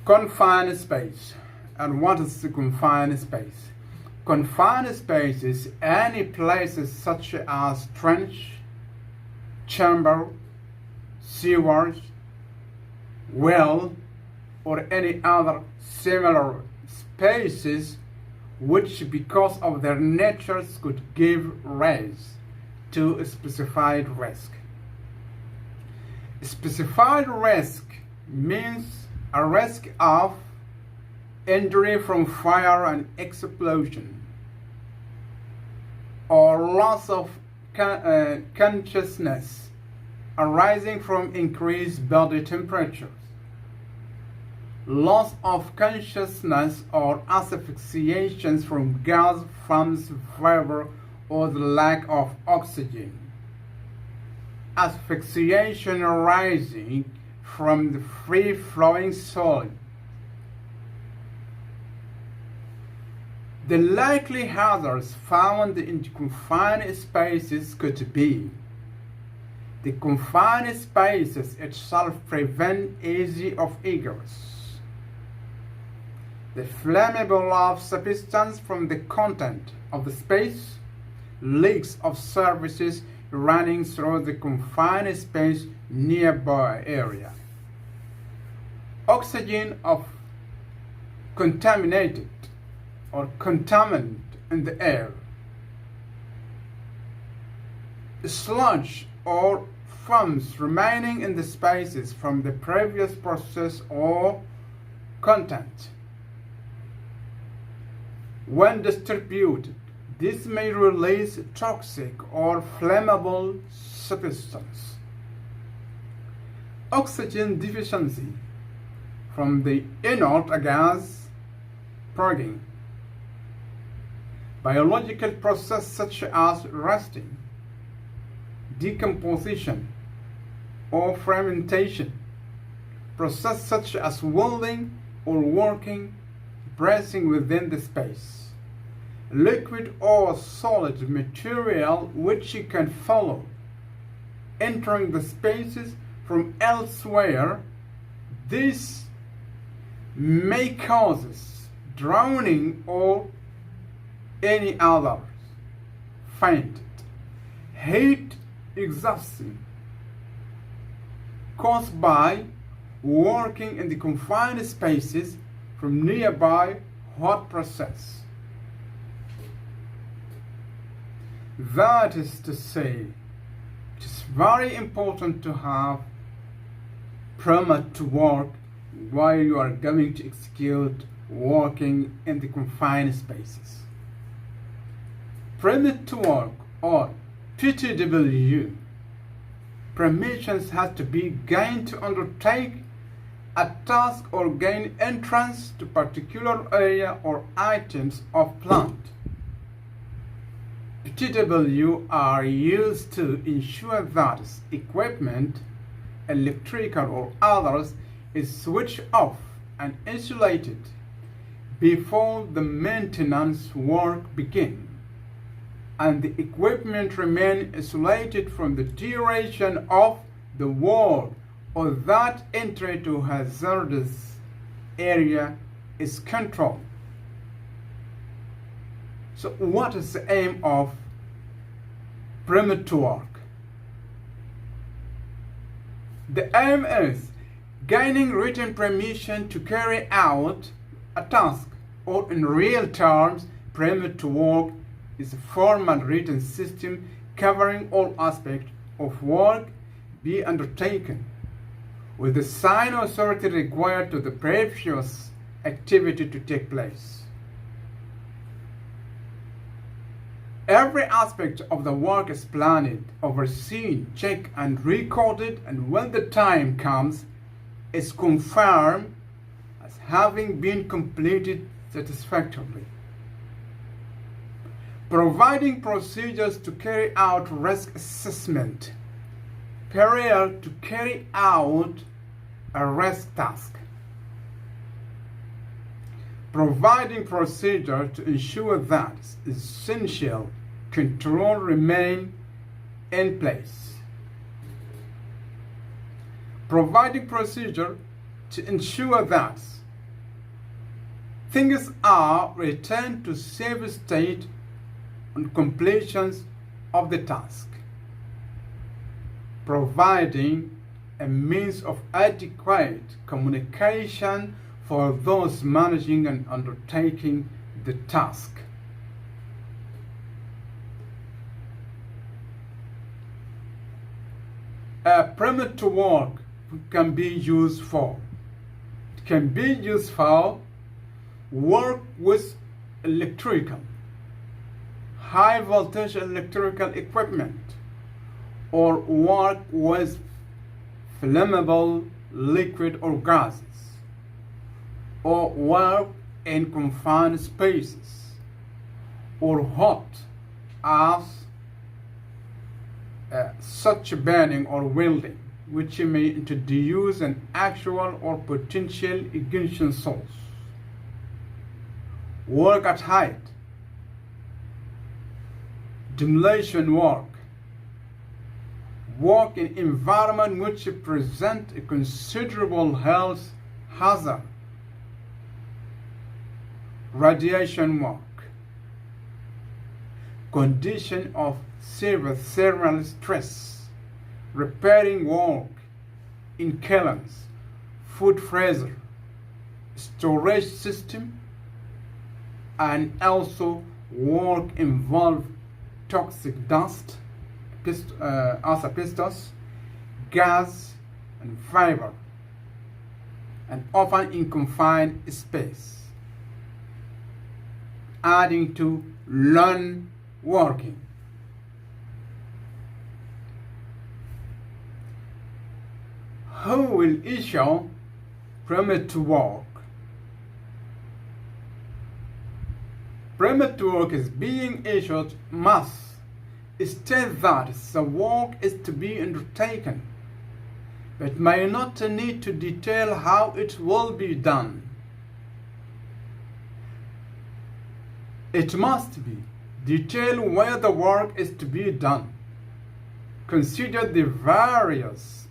Confined space. And what is the confined space? Confined space is any places such as trench, chamber, sewers, well, or any other similar spaces which, because of their natures, could give rise to a specified risk. Specified risk means a risk of injury from fire and explosion, or loss of consciousness arising from increased body temperatures, loss of consciousness or asphyxiation from gas fumes, fever, or the lack of oxygen, asphyxiation arising from the free-flowing solid. The likely hazards found in the confined spaces could be: the confined spaces itself prevent easy of egress, the flammable of substance from the content of the space, leaks of services running through the confined space nearby area, oxygen of contaminated or contaminant in the air, sludge or fumes remaining in the spaces from the previous process or content. When distributed, this may release toxic or flammable substance. Oxygen deficiency from the inert gas purging. Biological process such as rusting, decomposition, or fermentation. Process such as welding or working, pressing within the space. Liquid or solid material which you can follow, entering the spaces from elsewhere. This may cause drowning or any other fainted, heat exhaustion caused by working in the confined spaces from nearby hot process. That is to say, it is very important to have permit to work while you are going to execute working in the confined spaces. Permit to work, or PTW, permissions have to be gained to undertake a task or gain entrance to particular area or items of plant. PTW are used to ensure that equipment, electrical or others, is switched off and insulated before the maintenance work begins, and the equipment remain isolated from the duration of the work, or that entry to hazardous area is controlled. So what is the aim of permit to work? The aim is gaining written permission to carry out a task, or in real terms, permit to work is a formal written system covering all aspects of work be undertaken, with the sign authority required to the previous activity to take place. Every aspect of the work is planned, overseen, checked, and recorded, and when the time comes, is confirmed as having been completed satisfactorily. Providing procedures to carry out risk assessment prior to carry out a risk task. Providing procedure to ensure that essential control remain in place. Providing procedure to ensure that Things are returned to safe state on completion of the task, providing a means of adequate communication for those managing and undertaking the task. A permit to work can be used for work with electrical, high voltage electrical equipment, or work with flammable liquid or gases, or work in confined spaces, or hot as such burning or welding, which may introduce an actual or potential ignition source. Work at height, demolition work, work in environment which present a considerable health hazard, radiation work, condition of severe thermal stress, repairing work in kilns, food freezer, storage system, and also work involve toxic dust, asbestos, gas, and fiber, and often in confined space, adding to lone working. Who will issue permit to work? Permit to work is being issued must state that the work is to be undertaken, but may not need to detail how it will be done. It must be detail where the work is to be done. Consider the various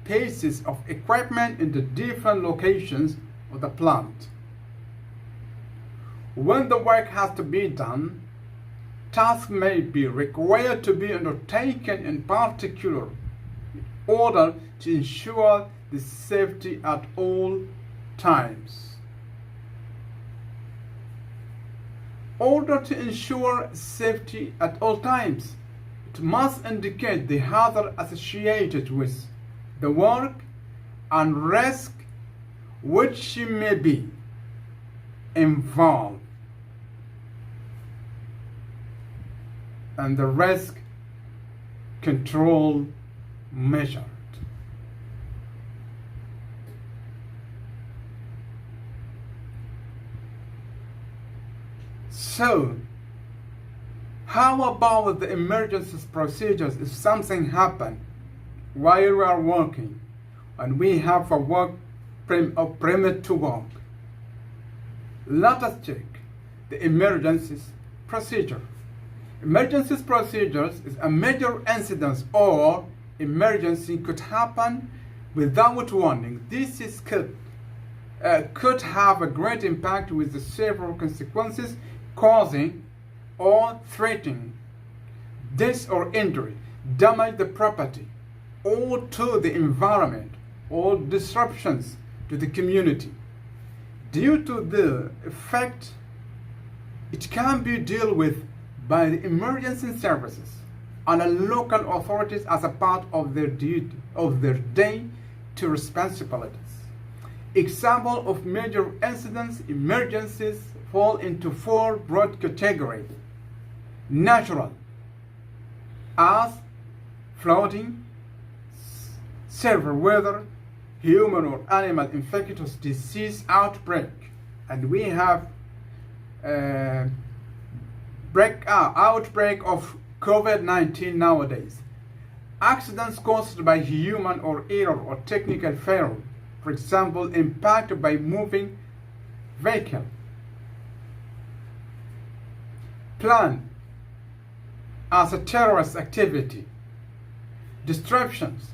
pieces of equipment in the different locations of the plant. When the work has to be done, tasks may be required to be undertaken in particular in order to ensure the safety at all times. Order to ensure safety at all times, it must indicate the hazard associated with the work and risk which may be involved, and the risk control measured. So, how about the emergency procedures if something happened while we are working and we have a permit to work? Let us check the emergency procedure. Emergency procedures is a major incident or emergency could happen without warning. This could have a great impact with the several consequences, causing or threatening death or injury, damage the property, or to the environment, or disruptions to the community. Due to the effect, it can be dealt with by the emergency services and the local authorities as a part of their duty of their day-to responsibilities. Example of major incidents, emergencies fall into four broad categories. Natural, as flooding, severe weather, human or animal infectious disease outbreak, and we have outbreak of COVID-19 nowadays. Accidents caused by human or error or technical failure, for example, impact by moving vehicle. Planned as a terrorist activity. Disruptions,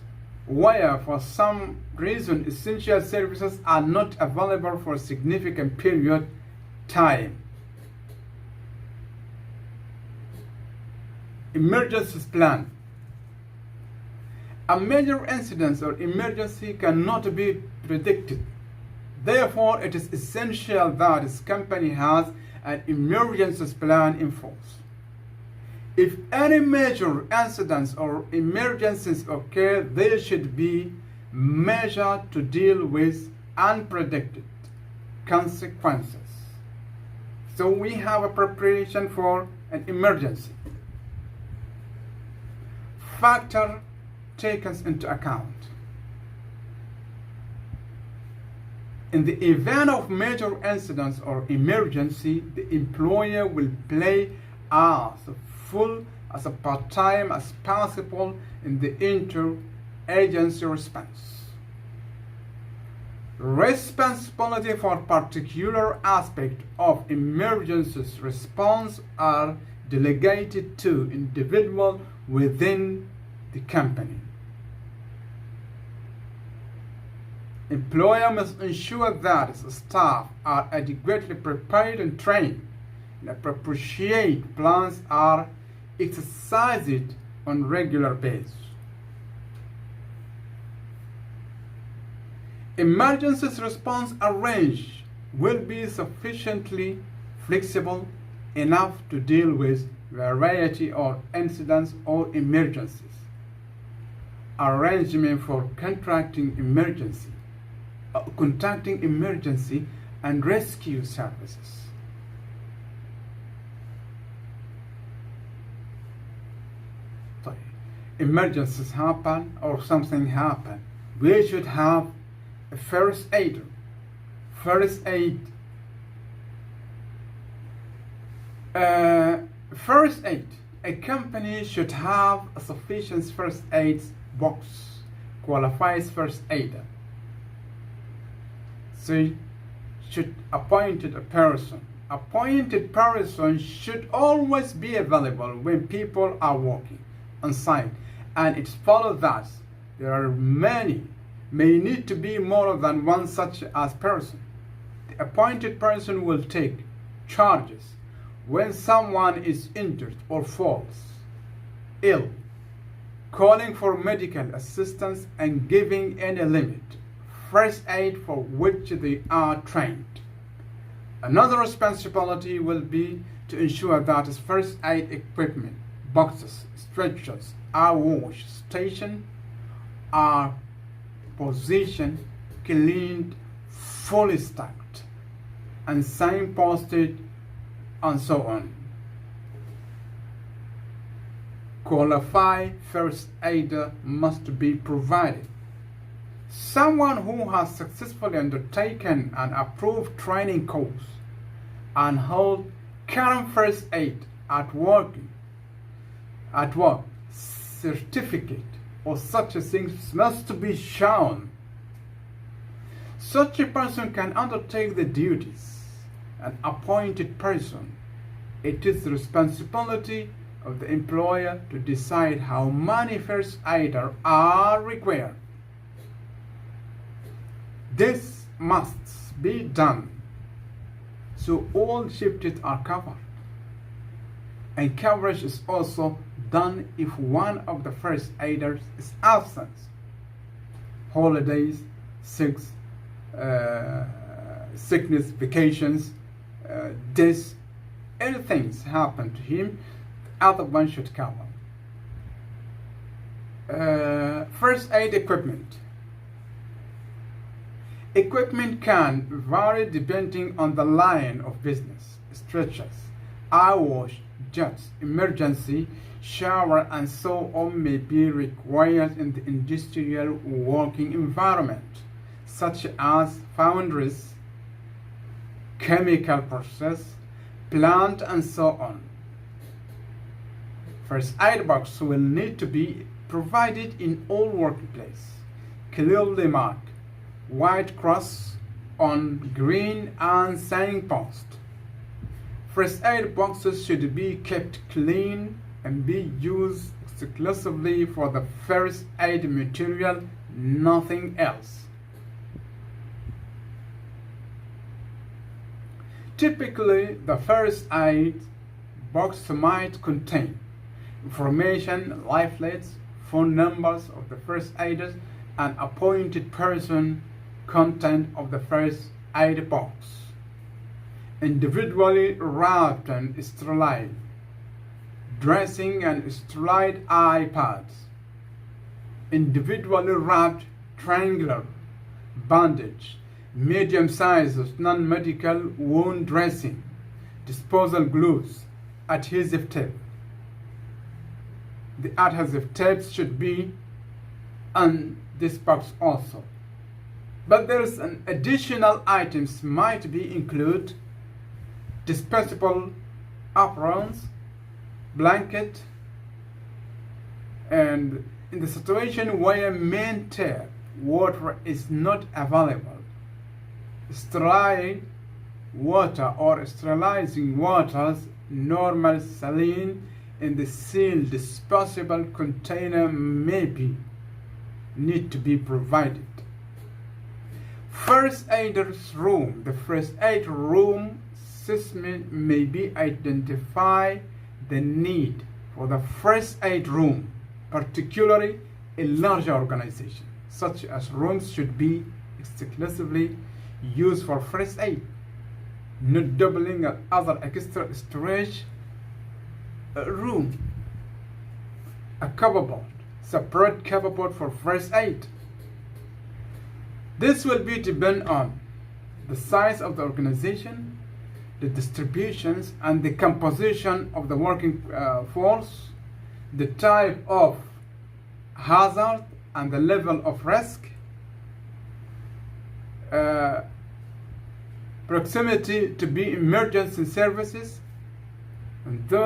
where for some reason essential services are not available for a significant period time. Emergency plan. A major incident or emergency cannot be predicted. Therefore, it is essential that this company has an emergency plan in force. If any major incidents or emergencies occur, they should be measured to deal with unpredicted consequences. So we have a preparation for an emergency. Factor taken into account. In the event of major incidents or emergency, the employer will play as full as a part-time as possible in the inter-agency response. Responsibility for particular aspect of emergency response are delegated to individuals within the company. Employer must ensure that its staff are adequately prepared and trained, and appropriate plans are exercised on regular basis. Emergency response arranged will be sufficiently flexible enough to deal with variety of incidents or emergencies. Arrangement for contacting emergency and rescue services. Emergencies happen or something happen, we should have a first aid. A company should have a sufficient first aid box, qualifies first aider. So should appointed a person. Appointed person should always be available when people are working on site, and it follows that there are may need to be more than one such as person. The appointed person will take charges when someone is injured or falls ill, calling for medical assistance and giving any limit first aid for which they are trained. Another responsibility will be to ensure that first aid equipment, boxes, stretchers, eye wash station are positioned, cleaned, fully stocked, and signposted, and so on. Qualified first aider must be provided. Someone who has successfully undertaken an approved training course and hold current first aid at work certificate or such a thing must be shown. Such a person can undertake the duties. An appointed person. It is the responsibility of the employer to decide how many first aiders are required. This must be done so all shifts are covered. And coverage is also done if one of the first aiders is absent. Holidays, sickness, vacations, death, anything happen to him, the other one should cover. First aid equipment. Equipment can vary depending on the line of business. Stretchers, eye wash, jets, emergency shower, and so on may be required in the industrial working environment, such as foundries, chemical process, plant, and so on. First aid box will need to be provided in all workplaces, clearly marked, white cross on green and signpost. First aid boxes should be kept clean and be used exclusively for the first aid material, nothing else. Typically, the first aid box might contain information, leaflets, phone numbers of the first aiders, and appointed person. Content of the first aid box: individually wrapped and sterilized dressing and sterilized eye pads, individually wrapped triangular bandage, medium-sized non-medical wound dressing, disposal glues, adhesive tape. The adhesive tapes should be on this box also. But there's an additional items might be include disposable aprons, blanket, and in the situation where main tap water is not available, sterile water or sterilizing waters, normal saline in the sealed disposable container need to be provided. First aider's room. The first aid room system may be identify the need for the first aid room, particularly in larger organizations, such as rooms should be exclusively used for first aid, not doubling other extra storage room. A cupboard, separate cupboard for first aid. This will be depend on the size of the organization, the distributions and the composition of the working force, the type of hazard and the level of risk, proximity to be emergency services, and those